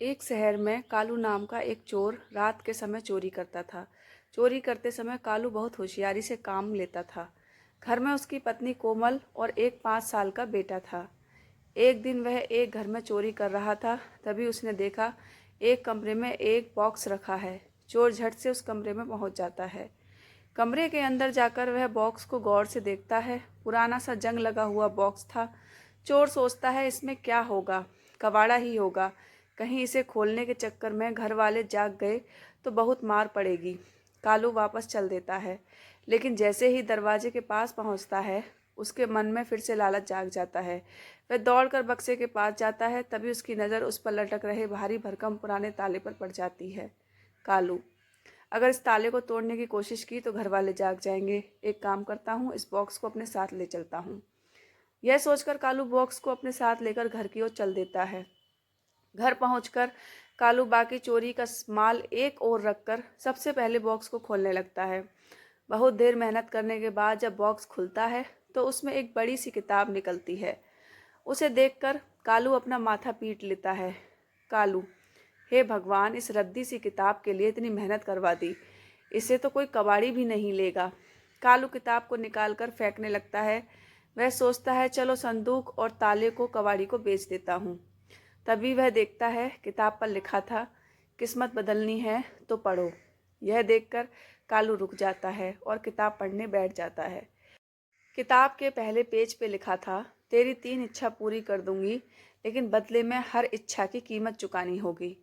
एक शहर में कालू नाम का एक चोर रात के समय चोरी करता था। चोरी करते समय कालू बहुत होशियारी से काम लेता था। घर में उसकी पत्नी कोमल और एक 5 साल का बेटा था। एक दिन वह एक घर में चोरी कर रहा था, तभी उसने देखा एक कमरे में एक बॉक्स रखा है। चोर झट से उस कमरे में पहुंच जाता है। कमरे के अंदर जाकर वह बॉक्स को गौर से देखता है। पुराना सा जंग लगा हुआ बॉक्स था। चोर सोचता है इसमें क्या होगा, कबाड़ा ही होगा। कहीं इसे खोलने के चक्कर में घर वाले जाग गए तो बहुत मार पड़ेगी। कालू वापस चल देता है, लेकिन जैसे ही दरवाजे के पास पहुंचता है उसके मन में फिर से लालच जाग जाता है। वह दौड़कर बक्से के पास जाता है, तभी उसकी नज़र उस पर लटक रहे भारी भरकम पुराने ताले पर पड़ जाती है। कालू, अगर इस ताले को तोड़ने की कोशिश की तो घर वाले जाग जाएंगे। एक काम करता हूँ, इस बॉक्स को अपने साथ ले चलता हूँ। यह सोचकर कालू बॉक्स को अपने साथ लेकर घर की ओर चल देता है। घर पहुंचकर कालू बाकी चोरी का माल एक ओर रखकर सबसे पहले बॉक्स को खोलने लगता है। बहुत देर मेहनत करने के बाद जब बॉक्स खुलता है तो उसमें एक बड़ी सी किताब निकलती है। उसे देखकर कालू अपना माथा पीट लेता है। कालू, हे भगवान, इस रद्दी सी किताब के लिए इतनी मेहनत करवा दी, इसे तो कोई कबाड़ी भी नहीं लेगा। कालू किताब को निकाल कर फेंकने लगता है। वह सोचता है चलो संदूक और ताले को कबाड़ी को बेच देता हूँ। तभी वह देखता है किताब पर लिखा था, किस्मत बदलनी है तो पढ़ो। यह देखकर कालू रुक जाता है और किताब पढ़ने बैठ जाता है। किताब के पहले पेज पे लिखा था, तेरी 3 इच्छा पूरी कर दूंगी, लेकिन बदले में हर इच्छा की कीमत चुकानी होगी।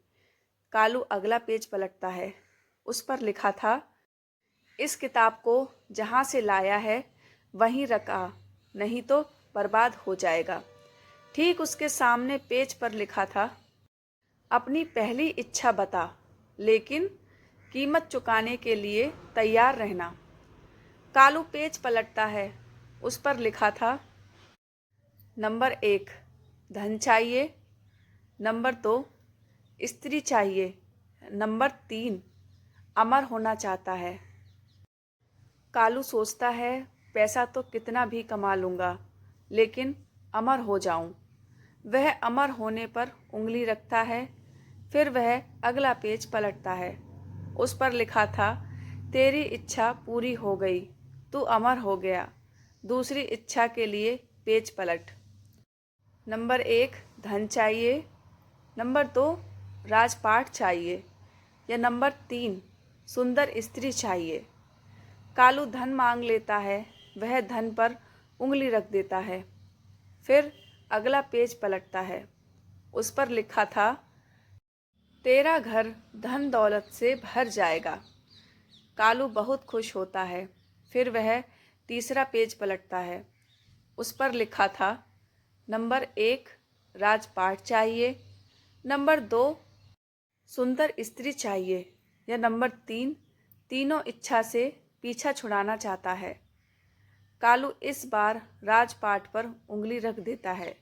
कालू अगला पेज पलटता है। उस पर लिखा था, इस किताब को जहाँ से लाया है वहीं रखा, नहीं तो बर्बाद हो जाएगा। ठीक उसके सामने पेज पर लिखा था, अपनी पहली इच्छा बता, लेकिन कीमत चुकाने के लिए तैयार रहना। कालू पेज पलटता है। उस पर लिखा था, नंबर 1 धन चाहिए, नंबर 2 स्त्री चाहिए, नंबर 3 अमर होना चाहता है। कालू सोचता है पैसा तो कितना भी कमा लूँगा, लेकिन अमर हो जाऊं। वह अमर होने पर उंगली रखता है। फिर वह अगला पेज पलटता है। उस पर लिखा था, तेरी इच्छा पूरी हो गई, तू अमर हो गया। दूसरी इच्छा के लिए पेज पलट। नंबर 1 धन चाहिए, नंबर 2 राजपाट चाहिए, या नंबर 3 सुंदर स्त्री चाहिए। कालू धन मांग लेता है। वह धन पर उंगली रख देता है। फिर अगला पेज पलटता है। उस पर लिखा था, तेरा घर धन दौलत से भर जाएगा। कालू बहुत खुश होता है। फिर वह तीसरा पेज पलटता है। उस पर लिखा था, नंबर 1 राजपाट चाहिए, नंबर 2 सुंदर स्त्री चाहिए, या नंबर 3 तीनों इच्छा से पीछा छुड़ाना चाहता है। कालू इस बार राजपाट पर उंगली रख देता है।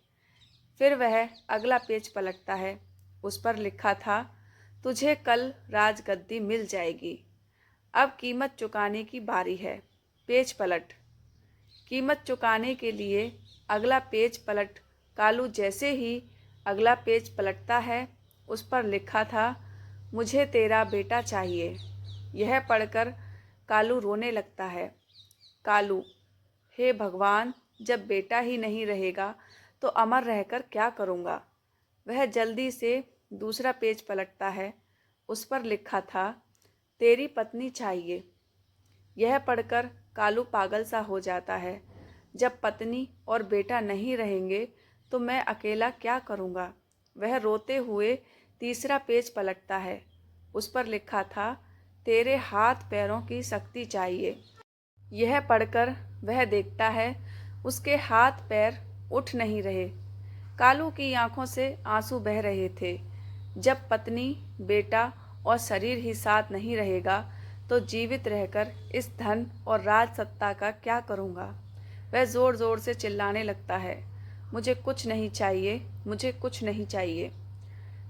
फिर वह अगला पेज पलटता है। उस पर लिखा था, तुझे कल राजगद्दी मिल जाएगी। अब कीमत चुकाने की बारी है। पेज पलट। कीमत चुकाने के लिए अगला पेज पलट। कालू जैसे ही अगला पेज पलटता है, उस पर लिखा था, मुझे तेरा बेटा चाहिए। यह पढ़कर कालू रोने लगता है। कालू, हे भगवान, जब बेटा ही नहीं रहेगा तो अमर रहकर क्या करूँगा। वह जल्दी से दूसरा पेज पलटता है। उस पर लिखा था, तेरी पत्नी चाहिए। यह पढ़कर कालू पागल सा हो जाता है। जब पत्नी और बेटा नहीं रहेंगे तो मैं अकेला क्या करूँगा। वह रोते हुए तीसरा पेज पलटता है। उस पर लिखा था, तेरे हाथ पैरों की शक्ति चाहिए। यह पढ़कर वह देखता है उसके हाथ पैर उठ नहीं रहे। कालू की आंखों से आंसू बह रहे थे। जब पत्नी, बेटा और शरीर ही साथ नहीं रहेगा तो जीवित रहकर इस धन और राज सत्ता का क्या करूँगा। वह ज़ोर ज़ोर से चिल्लाने लगता है, मुझे कुछ नहीं चाहिए, मुझे कुछ नहीं चाहिए।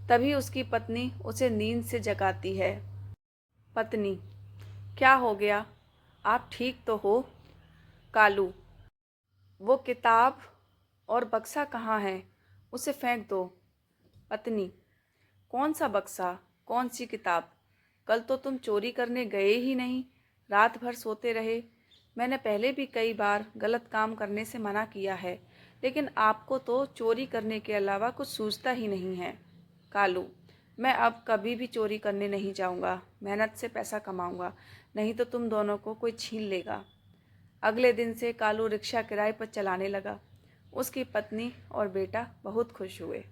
तभी उसकी पत्नी उसे नींद से जगाती है। पत्नी, क्या हो गया, आप ठीक तो हो? कालू, वो किताब और बक्सा कहाँ है, उसे फेंक दो। पत्नी, कौन सा बक्सा? कौन सी किताब? कल तो तुम चोरी करने गए ही नहीं, रात भर सोते रहे। मैंने पहले भी कई बार गलत काम करने से मना किया है, लेकिन आपको तो चोरी करने के अलावा कुछ सूझता ही नहीं है। कालू: मैं अब कभी भी चोरी करने नहीं जाऊंगा, मेहनत से पैसा कमाऊंगा, नहीं तो तुम दोनों को कोई छीन लेगा। अगले दिन से कालू रिक्शा किराए पर चलाने लगा। उसकी पत्नी और बेटा बहुत खुश हुए।